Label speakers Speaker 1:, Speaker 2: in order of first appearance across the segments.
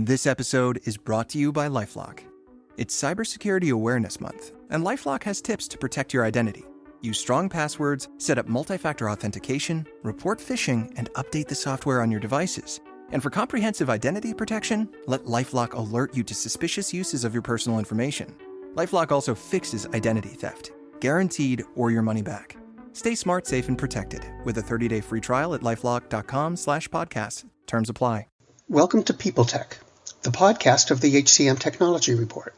Speaker 1: This episode is brought to you by LifeLock. It's Cybersecurity Awareness Month, and LifeLock has tips to protect your identity. Use strong passwords, set up multi-factor authentication, report phishing, and update the software on your devices. And for comprehensive identity protection, let LifeLock alert you to suspicious uses of your personal information. LifeLock also fixes identity theft, guaranteed or your money back. Stay smart, safe, and protected with a 30-day free trial at lifelock.com/podcast. Terms apply.
Speaker 2: Welcome to People Tech, the podcast of the HCM Technology Report.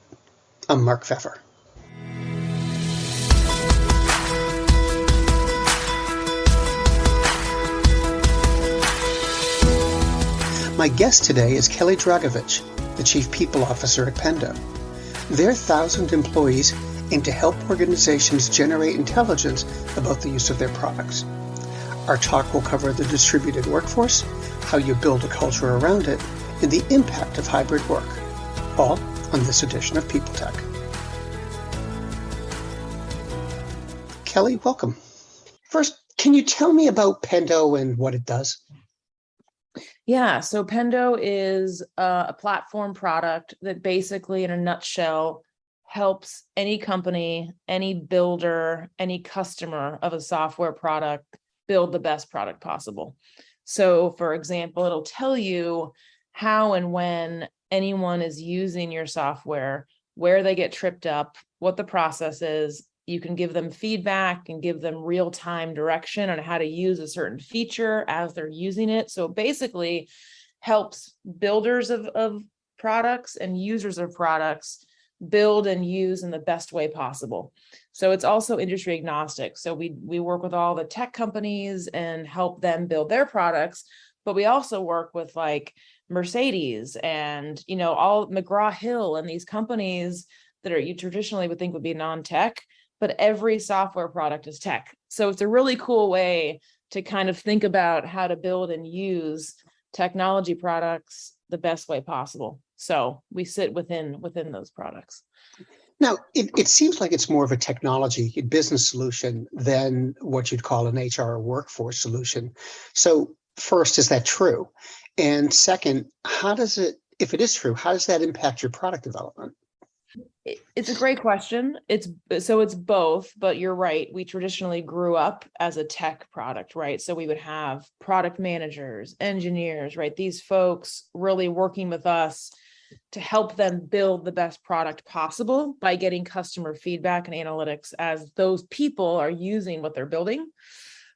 Speaker 2: I'm Mark Pfeffer. My guest today is Kelly Dragovich, the Chief People Officer at Pendo. Their 1,000 employees aim to help organizations generate intelligence about the use of their products. Our talk will cover the distributed workforce, how you build a culture around it, and the impact of hybrid work, all on this edition of People Tech. Kelly, welcome. First, can you tell me about Pendo and what it does?
Speaker 3: Yeah, so Pendo is a platform product that basically, in a nutshell, helps any company, any builder, any customer of a software product build the best product possible. So, for example, it'll tell you how and when anyone is using your software, where they get tripped up, what the process is. You can give them feedback and give them real-time direction on how to use a certain feature as they're using it. So it basically helps builders of products and users of products build and use in the best way possible. So it's also industry agnostic. So we work with all the tech companies and help them build their products, but we also work with like Mercedes and, all McGraw-Hill and these companies that you traditionally would think would be non-tech, but every software product is tech. So it's a really cool way to kind of think about how to build and use technology products the best way possible. So we sit within those products.
Speaker 2: Now, it seems like it's more of a technology, a business solution than what you'd call an HR workforce solution. So first, is that true? And second, if it is true, how does that impact your product development?
Speaker 3: It's a great question. It's both, but you're right. We traditionally grew up as a tech product, right? So we would have product managers, engineers, right? These folks really working with us to help them build the best product possible by getting customer feedback and analytics as those people are using what they're building.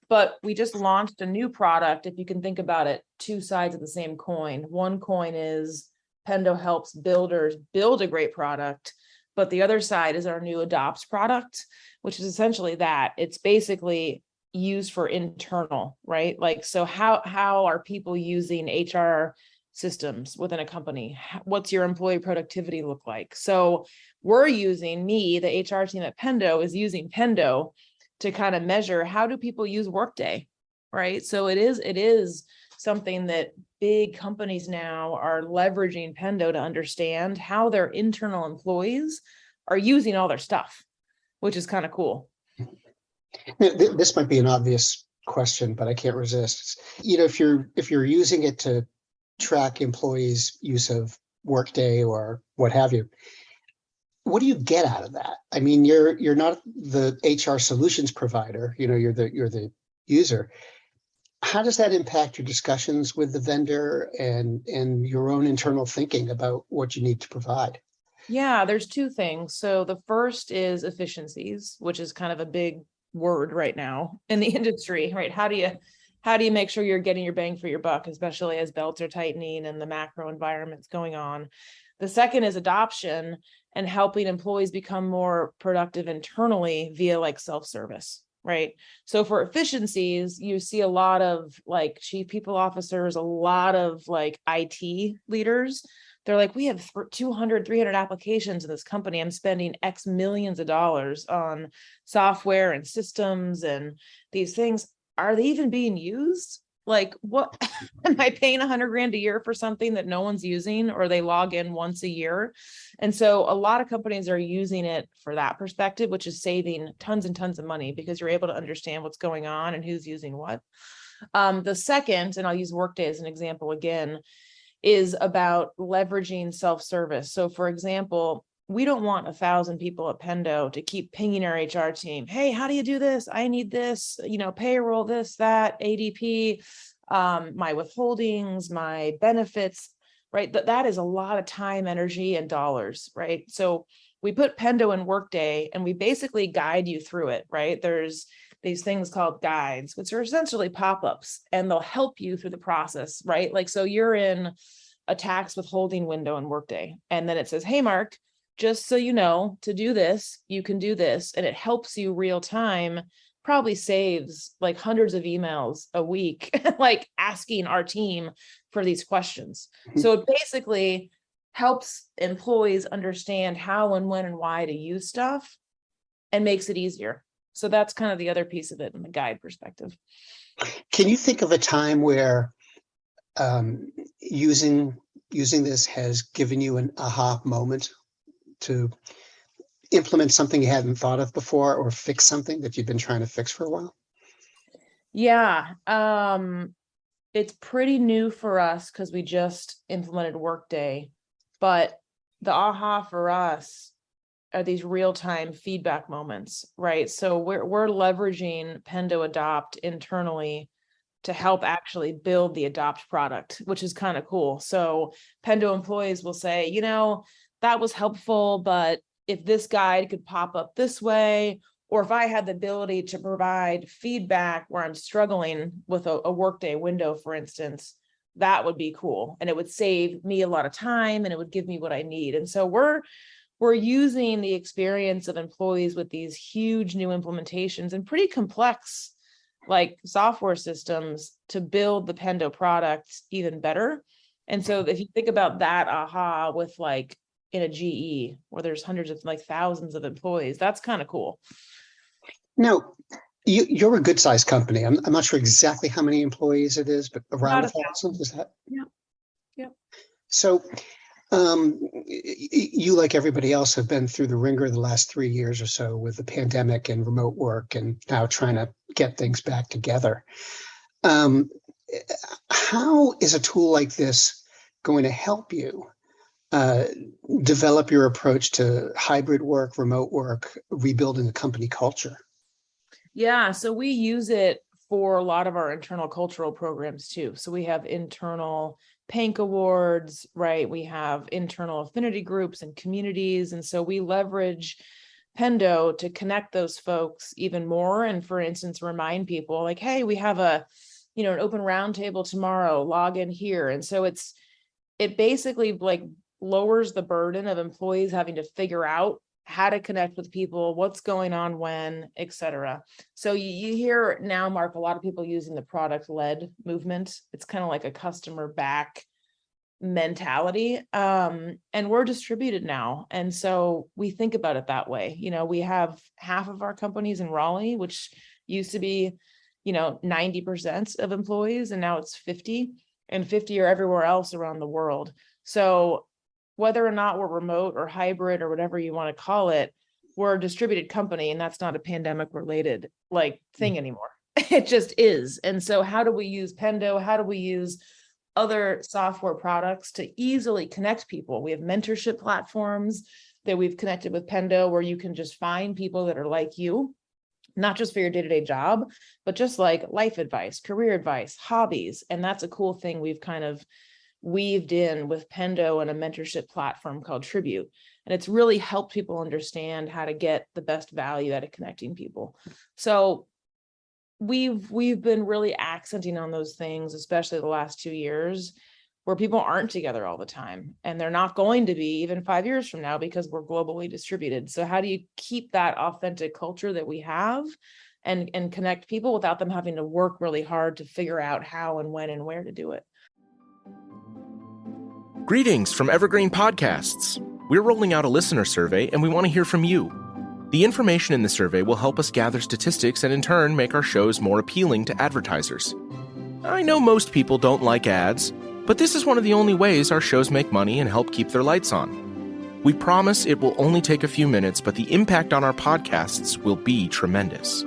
Speaker 3: But we just launched a new product. If you can think about it, two sides of the same coin. One coin is Pendo helps builders build a great product, but the other side is our new Adopts product, which is essentially that. It's basically used for internal, right? Like, so how are people using HR systems within a company? What's your employee productivity look like? So we're using the HR team at Pendo is using Pendo to kind of measure how do people use Workday, right? So it is something that big companies now are leveraging Pendo to understand how their internal employees are using all their stuff, which is kind of cool.
Speaker 2: This might be an obvious question, but I can't resist. If you're using it to track employees' use of Workday or what have you, what do you get out of that? I mean, you're not the HR solutions provider. You're the user. How does that impact your discussions with the vendor and your own internal thinking about what you need to provide?
Speaker 3: Yeah, there's two things. So the first is efficiencies, which is kind of a big word right now in the industry, right? How do you make sure you're getting your bang for your buck, especially as belts are tightening and the macro environment's going on? The second is adoption and helping employees become more productive internally via like self-service, right? So for efficiencies, you see a lot of like chief people officers, a lot of like IT leaders. They're like, we have 200, 300 applications in this company. I'm spending X millions of dollars on software and systems and these things. Are they even being used? Like, what am I paying $100,000 a year for something that no one's using, or they log in once a year? And so a lot of companies are using it for that perspective, which is saving tons and tons of money because you're able to understand what's going on and who's using what. The second, and I'll use Workday as an example again, is about leveraging self-service. So for example, we don't want 1,000 people at Pendo to keep pinging our HR team. Hey, how do you do this? I need this, payroll, this, that, ADP, my withholdings, my benefits, right? That is a lot of time, energy, and dollars, right? So we put Pendo in Workday and we basically guide you through it, right? There's these things called guides, which are essentially pop-ups, and they'll help you through the process, right? Like, so you're in a tax withholding window in Workday, and then it says, hey, Mark, just so you know, to do this, you can do this. And it helps you real time, probably saves like hundreds of emails a week, like asking our team for these questions. So it basically helps employees understand how and when and why to use stuff and makes it easier. So that's kind of the other piece of it in the guide perspective.
Speaker 2: Can you think of a time where using this has given you an aha moment to implement something you hadn't thought of before, or fix something that you've been trying to fix for a while?
Speaker 3: Yeah, it's pretty new for us because we just implemented Workday, but the aha for us are these real-time feedback moments, right? So we're leveraging Pendo Adopt internally to help actually build the Adopt product, which is kind of cool. So Pendo employees will say, that was helpful, but if this guide could pop up this way, or if I had the ability to provide feedback where I'm struggling with a Workday window, for instance, that would be cool. And it would save me a lot of time and it would give me what I need. And so we're using the experience of employees with these huge new implementations and pretty complex like software systems to build the Pendo product even better. And so if you think about that aha with like in a GE where there's hundreds of like thousands of employees, that's kind of cool.
Speaker 2: Now, you're a good sized company. I'm not sure exactly how many employees it is, but around 1,000, is that?
Speaker 3: Yeah.
Speaker 2: So you, like everybody else, have been through the ringer the last 3 years or so with the pandemic and remote work, and now trying to get things back together. How is a tool like this going to help you develop your approach to hybrid work, remote work, rebuilding the company culture?
Speaker 3: Yeah, so we use it for a lot of our internal cultural programs too. So we have internal PANK awards, right? We have internal affinity groups and communities. And so we leverage Pendo to connect those folks even more. And for instance, remind people like, hey, we have an open roundtable tomorrow, log in here. And so it basically like lowers the burden of employees having to figure out how to connect with people, what's going on when, et cetera. So you hear now, Mark, a lot of people using the product-led movement. It's kind of like a customer back mentality. And we're distributed now. And so we think about it that way. We have half of our companies in Raleigh, which used to be, 90% of employees, and now it's 50, and 50 are everywhere else around the world. So whether or not we're remote or hybrid or whatever you want to call it, we're a distributed company, and that's not a pandemic related thing anymore. It just is. And so how do we use Pendo? How do we use other software products to easily connect people? We have mentorship platforms that we've connected with Pendo where you can just find people that are like you, not just for your day-to-day job, but just like life advice, career advice, hobbies. And that's a cool thing we've kind of weaved in with Pendo and a mentorship platform called Tribute. And it's really helped people understand how to get the best value out of connecting people. So we've been really accenting on those things, especially the last 2 years, where people aren't together all the time, and they're not going to be even 5 years from now because we're globally distributed. So how do you keep that authentic culture that we have and connect people without them having to work really hard to figure out how and when and where to do it?
Speaker 4: Greetings from Evergreen Podcasts. We're rolling out a listener survey, and we want to hear from you. The information in the survey will help us gather statistics and in turn make our shows more appealing to advertisers. I know most people don't like ads, but this is one of the only ways our shows make money and help keep their lights on. We promise it will only take a few minutes, but the impact on our podcasts will be tremendous.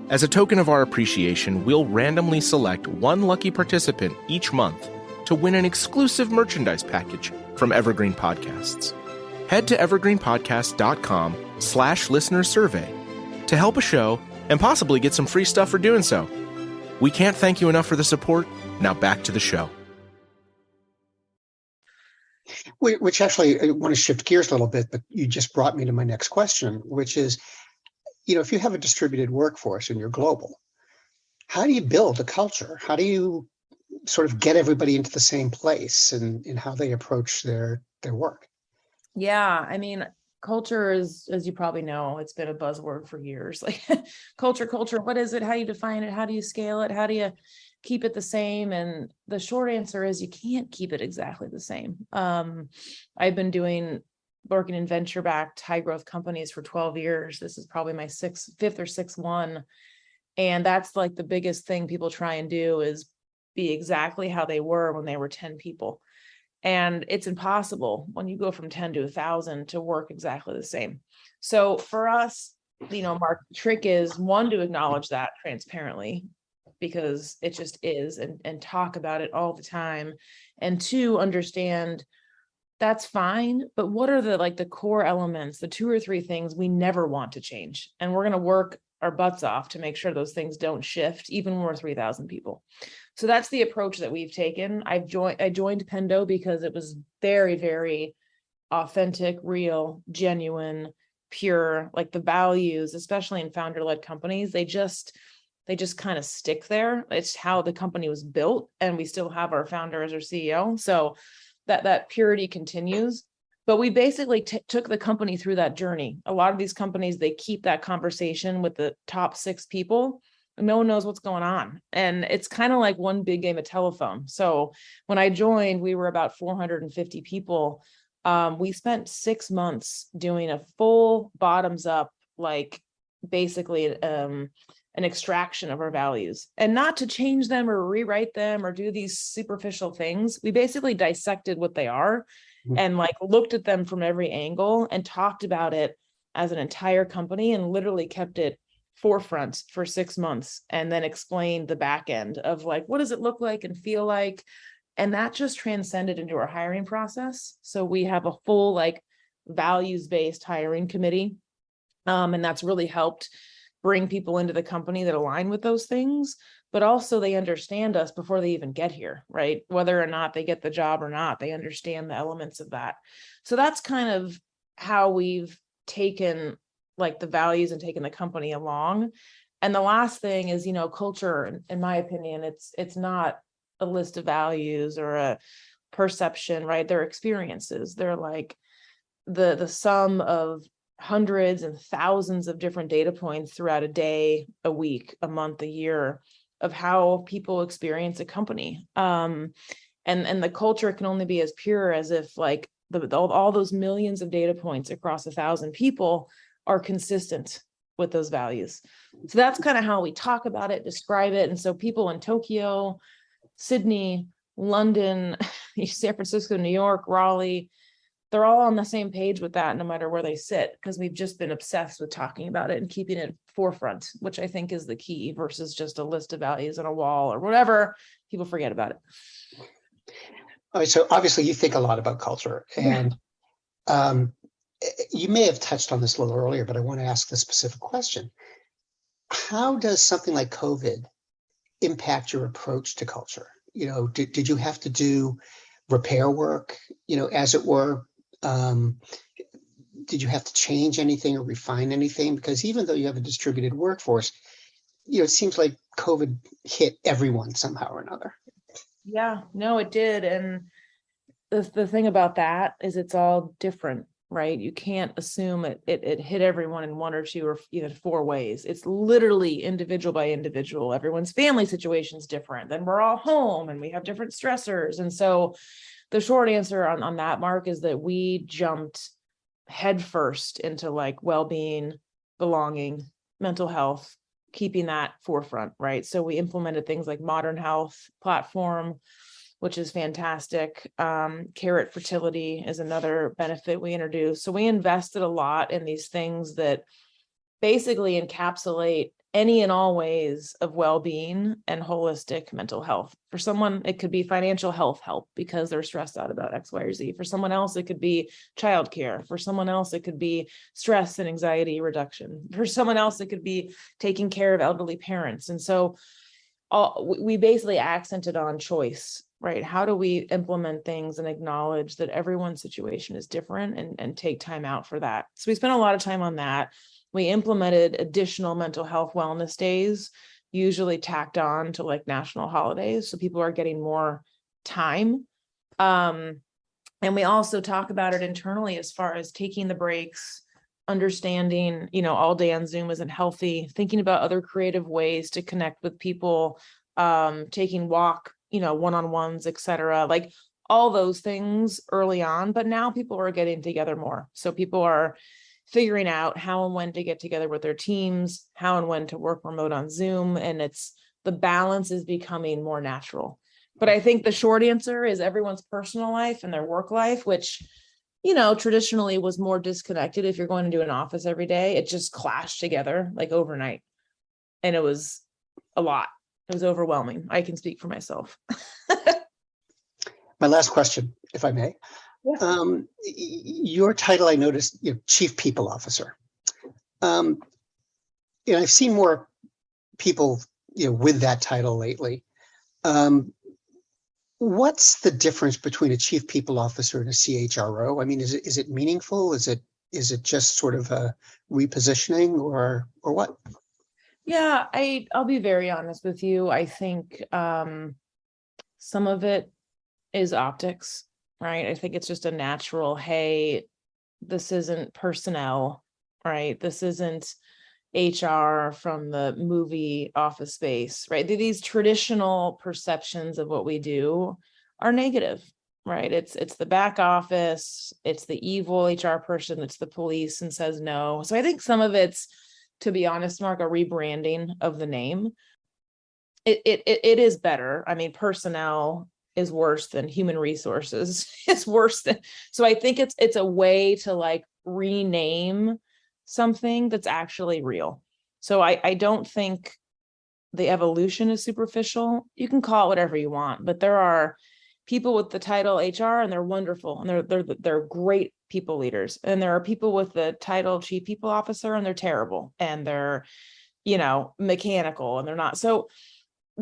Speaker 4: As a token of our appreciation, we'll randomly select one lucky participant each month to win an exclusive merchandise package from Evergreen Podcasts. Head to evergreenpodcast.com/listener survey to help a show and possibly get some free stuff for doing so. We can't thank you enough for the support. Now back to the show.
Speaker 2: Which actually, I want to shift gears a little bit, but you just brought me to my next question, which is, if you have a distributed workforce and you're global, how do you build a culture? How do you sort of get everybody into the same place and in how they approach their work?
Speaker 3: Yeah, I mean, culture is, as you probably know, it's been a buzzword for years. Like culture, what is it? How do you define it? How do you scale it? How do you keep it the same? And the short answer is you can't keep it exactly the same. I've been working in venture-backed high growth companies for 12 years. This is probably my fifth or sixth one. And that's like the biggest thing people try and do is be exactly how they were when they were 10 people. And it's impossible when you go from 10 to 1,000 to work exactly the same. So for us, Mark, the trick is one, to acknowledge that transparently, because it just is, and talk about it all the time. And two, understand that's fine, but what are the core elements, the 2 or 3 things we never want to change? And we're going to work our butts off to make sure those things don't shift, even when we're 3,000 people. So that's the approach that we've taken. I joined Pendo because it was very, very authentic, real, genuine, pure. Like the values, especially in founder-led companies, they just kind of stick there. It's how the company was built, and we still have our founder as our CEO. So that purity continues. But we basically took the company through that journey. A lot of these companies, they keep that conversation with the top 6 people, and no one knows what's going on. And it's kind of like one big game of telephone. So when I joined, we were about 450 people. We spent 6 months doing a full bottoms up, basically an extraction of our values, and not to change them or rewrite them or do these superficial things. We basically dissected what they are and looked at them from every angle and talked about it as an entire company, and literally kept it forefront for 6 months, and then explained the back end of what does it look like and feel like. And that just transcended into our hiring process. So we have a full values-based hiring committee. And that's really helped bring people into the company that align with those things, but also they understand us before they even get here, right? Whether or not they get the job or not, they understand the elements of that. So that's kind of how we've taken the values and taken the company along. And the last thing is, culture, in my opinion, it's not a list of values or a perception, right? They're experiences. They're the sum of hundreds and thousands of different data points throughout a day, a week, a month, a year, of how people experience a company. And the culture can only be as pure as if all those millions of data points across 1,000 people are consistent with those values. So that's kind of how we talk about it, describe it. And so people in Tokyo, Sydney, London, San Francisco, New York, Raleigh, they're all on the same page with that, no matter where they sit, because we've just been obsessed with talking about it and keeping it forefront, which I think is the key, versus just a list of values on a wall or whatever. People forget about it.
Speaker 2: All right, so obviously you think a lot about culture, and you may have touched on this a little earlier, but I want to ask the specific question. How does something like COVID impact your approach to culture? Did you have to do repair work, as it were? Did you have to change anything or refine anything? Because even though you have a distributed workforce, it seems like COVID hit everyone somehow or another.
Speaker 3: Yeah, no, it did. And the thing about that is it's all different, right? You can't assume it hit everyone in 1 or 2 or even 4 ways. It's literally individual by individual. Everyone's family situation is different. Then we're all home and we have different stressors. And so the short answer on that, Mark, is that we jumped headfirst into well-being, belonging, mental health, keeping that forefront, right? So we implemented things like Modern Health platform, which is fantastic. Carrot fertility is another benefit we introduced. So we invested a lot in these things that basically encapsulate any and all ways of well-being and holistic mental health. For someone, it could be financial health help because they're stressed out about X, Y, or Z. For someone else, it could be childcare. For someone else, it could be stress and anxiety reduction. For someone else, it could be taking care of elderly parents. And so we basically accented on choice, right? How do we implement things and acknowledge that everyone's situation is different and take time out for that? So we spent a lot of time on that. We implemented additional mental health wellness days, usually tacked on to like national holidays. So people are getting more time. And we also talk about it internally as far as taking the breaks, understanding, all day on Zoom isn't healthy, thinking about other creative ways to connect with people, taking walk, one-on-ones, et cetera, like all those things early on. But now people are getting together more. So people are figuring out how and when to get together with their teams, how and when to work remote on Zoom. And the balance is becoming more natural. But I think the short answer is everyone's personal life and their work life, which, traditionally was more disconnected. If you're going to do an office every day, it just clashed together like overnight. And it was a lot. It was overwhelming. I can speak for myself.
Speaker 2: My last question, if I may.
Speaker 3: Yeah.
Speaker 2: Your title, I noticed, Chief People Officer. And I've seen more people, with that title lately. What's the difference between a Chief People Officer and a CHRO? I mean, is it meaningful? Is it just sort of a repositioning or what?
Speaker 3: Yeah, I'll be very honest with you. I think some of it is optics. Right. I think it's just a natural, hey, this isn't personnel, right? This isn't HR from the movie Office Space, right? These traditional perceptions of what we do are negative, right? It's the back office, it's the evil HR person, it's the police and says no. So I think some of it's, to be honest, Mark, a rebranding of the name. It is better. I mean, personnel is worse than human resources. It's worse than, so I think it's a way to like rename something that's actually real. So I don't think the evolution is superficial. You can call it whatever you want, but there are people with the title HR and they're wonderful and they're great people leaders. And there are people with the title Chief People Officer and they're terrible and they're, mechanical and they're not. So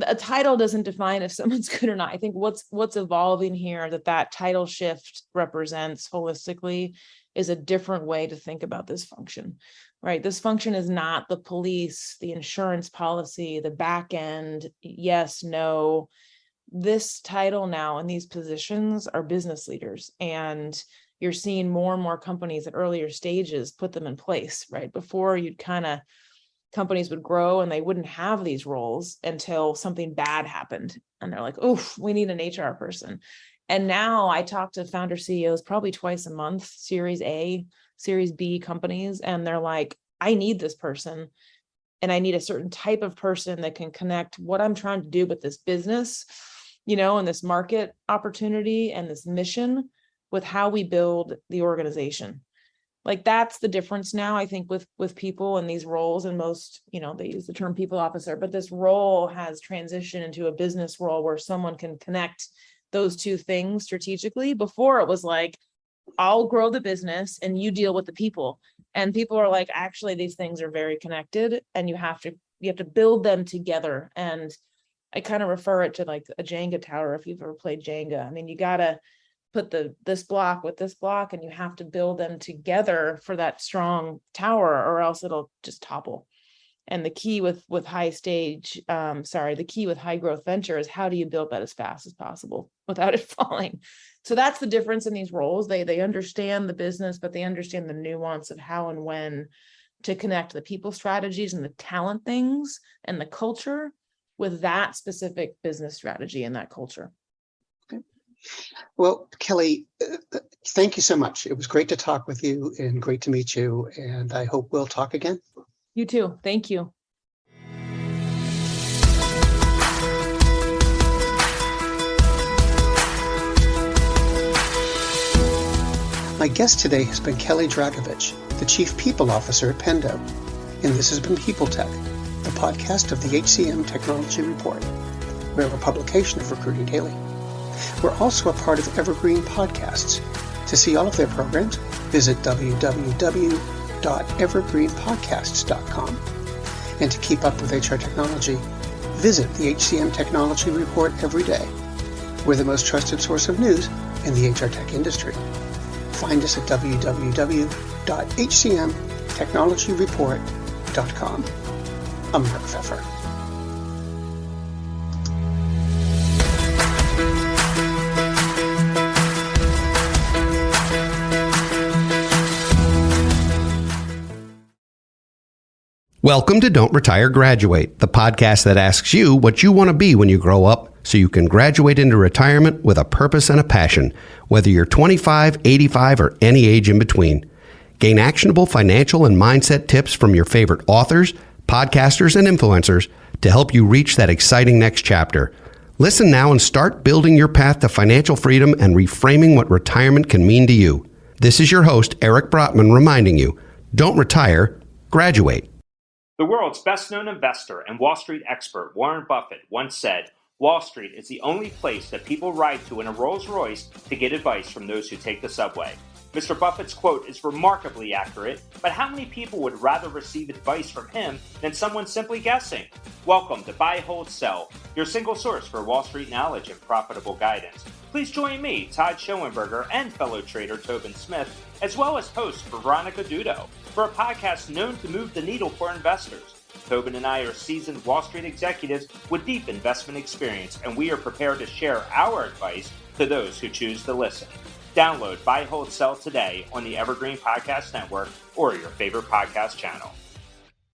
Speaker 3: a title doesn't define if someone's good or not. I think what's evolving here that title shift represents holistically is a different way to think about this function, right? This function is not the police, the insurance policy, the back end, yes, no. This title now and these positions are business leaders. And you're seeing more and more companies at earlier stages put them in place, right? Before companies would grow and they wouldn't have these roles until something bad happened. And they're like, oof, we need an HR person. And now I talk to founder CEOs probably twice a month, Series A, Series B companies. And they're like, I need this person. And I need a certain type of person that can connect what I'm trying to do with this business, and this market opportunity and this mission with how we build the organization. Like that's the difference now, I think, with people in these roles. And most, they use the term people officer, but this role has transitioned into a business role where someone can connect those two things strategically. Before it was like, I'll grow the business and you deal with the people. And people are like, actually, these things are very connected and you have to build them together. And I kind of refer it to like a Jenga tower. If you've ever played Jenga, I mean, you got to put this block with this block and you have to build them together for that strong tower or else it'll just topple. And the key with high growth venture is how do you build that as fast as possible without it falling? So that's the difference in these roles. They understand the business, but they understand the nuance of how and when to connect the people strategies and the talent things and the culture with that specific business strategy and that culture.
Speaker 2: Well, Kelly, thank you so much. It was great to talk with you and great to meet you. And I hope we'll talk again.
Speaker 3: You too. Thank you.
Speaker 2: My guest today has been Kelly Dragovich, the Chief People Officer at Pendo. And this has been People Tech, the podcast of the HCM Technology Report. We're a publication of Recruiting Daily. We're also a part of Evergreen Podcasts. To see all of their programs, visit www.evergreenpodcasts.com. And to keep up with HR technology, visit the HCM Technology Report every day. We're the most trusted source of news in the HR tech industry. Find us at www.hcmtechnologyreport.com. I'm Mark Pfeffer.
Speaker 5: Welcome to Don't Retire, Graduate, the podcast that asks you what you want to be when you grow up so you can graduate into retirement with a purpose and a passion, whether you're 25, 85, or any age in between. Gain actionable financial and mindset tips from your favorite authors, podcasters, and influencers to help you reach that exciting next chapter. Listen now and start building your path to financial freedom and reframing what retirement can mean to you. This is your host, Eric Brotman, reminding you, don't retire, graduate.
Speaker 6: The world's best-known investor and Wall Street expert Warren Buffett once said, "Wall Street is the only place that people ride to in a Rolls-Royce to get advice from those who take the subway." Mr. Buffett's quote is remarkably accurate, but how many people would rather receive advice from him than someone simply guessing? Welcome to Buy, Hold, Sell, your single source for Wall Street knowledge and profitable guidance. Please join me, Todd Schoenberger, and fellow trader Tobin Smith, as well as host Veronica Dudo, for a podcast known to move the needle for investors. Tobin and I are seasoned Wall Street executives with deep investment experience, and we are prepared to share our advice to those who choose to listen. Download Buy, Hold, Sell today on the Evergreen Podcast Network or your favorite podcast channel.